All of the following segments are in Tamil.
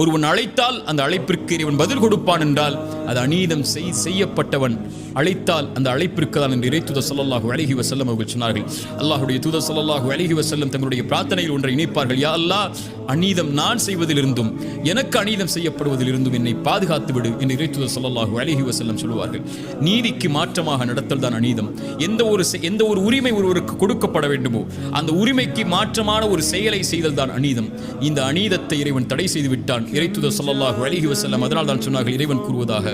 ஒருவன் அழைத்தால் அந்த அழைப்பிற்கு இறைவன் பதில் கொடுப்பான் என்றால் அது அநீதம் செய்யப்பட்டவன் அழைத்தால் அந்த அழைப்பிற்கு தான் என்று இறைத்தூதர் ஸல்லல்லாஹு அலைஹி வஸல்லம் அவர்கள் சொன்னார்கள். அல்லாஹ்வுடைய தூதர் ஸல்லல்லாஹு அலைஹி வஸல்லம் தங்களுடைய பிரார்த்தனையில் ஒன்றை இணைப்பார்கள். யா அல்லாஹ், அநீதம் நான் செய்வதிலிருந்தும் எனக்கு அநீதம் செய்யப்படுவதிலிருந்தும் என்னை பாதுகாத்து விடு என்று இறைத்தூதர் ஸல்லல்லாஹு அலைஹி வஸல்லம் சொல்வார்கள். நீதிக்கு மாற்றமாக நடத்தல் தான் அநீதம். எந்த ஒரு உரிமை ஒருவருக்கு கொடுக்கப்பட வேண்டுமோ அந்த உரிமைக்கு மாற்றமான ஒரு செயலை செய்தல் தான் அநீதம். இந்த அநீதத்தை இறைவன் தடை செய்து விட்டான். இறைத்தூதர் ஸல்லல்லாஹு அலைஹி வஸல்லம் அதனால் தான் சொன்னார்கள், இறைவன் கூறுவதாக,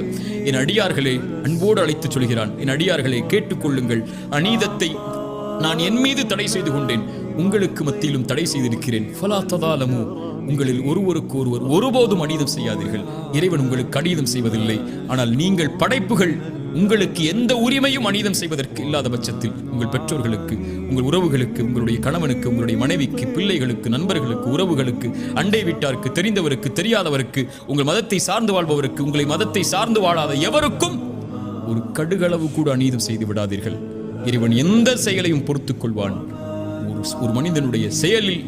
என் அடியார்களே, அன்போடு அழைத்து சொல்கிறான், என் அடியார்களே கேட்டுக்கொள்ளுங்கள், அநீதத்தை நான் என் மீது தடை செய்து கொண்டேன், உங்களுக்கு மத்தியிலும் தடை செய்திருக்கிறேன். ஃபலா ததாலமு, உங்களில் ஒருவருக்கு ஒருவர் ஒருபோதும் அநீதம் செய்யாதீர்கள். இறைவன் உங்களுக்கு அநீதம் செய்வதில்லை. ஆனால் நீங்கள் படைப்புகள் உங்களுக்கு எந்த உரிமையும் அநீதம் செய்வதற்கு இல்லாத பட்சத்தில் உங்கள் பெற்றோர்களுக்கு, உங்கள் உறவுகளுக்கு, உங்களுடைய கணவனுக்கு, உங்களுடைய மனைவிக்கு, பிள்ளைகளுக்கு, நண்பர்களுக்கு, உறவுகளுக்கு, அண்டை வீட்டாருக்கு, தெரிந்தவருக்கு, தெரியாதவருக்கு, உங்கள் மதத்தை சார்ந்து வாழ்பவருக்கு, உங்களை மதத்தை சார்ந்து வாழாத எவருக்கும் ஒரு கடுகளவு கூட அநீதம் செய்து விடாதீர்கள். இறைவன் எந்த செயலையும் பொறுத்துக் கொள்வான். ஒரு மனிதனுடைய செயலில்,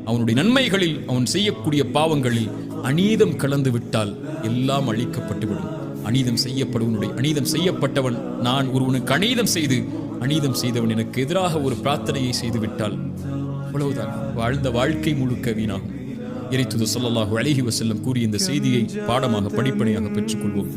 அவனுடைய நன்மைகளில், அவன் செய்யக்கூடிய பாவங்களில் அநீதம் கலந்து விட்டால் எல்லாம் அழிக்கப்பட்டுவிடும். அநீதம் செய்யப்பட்டவன், நான் ஒருவனுக்கு அநீதம் செய்து அநீதம் செய்தவன் எனக்கு எதிராக ஒரு பிரார்த்தனையை செய்து விட்டால் அவ்வளவுதான், வாழ்ந்த வாழ்க்கை முழுக்க வீணாகும். இறைத்தூதர் ஸல்லல்லாஹு அலைஹி வஸல்லம் கூறிய இந்த செய்தியை பாடமாக படிப்பனையாக பெற்றுக்கொள்வோம்.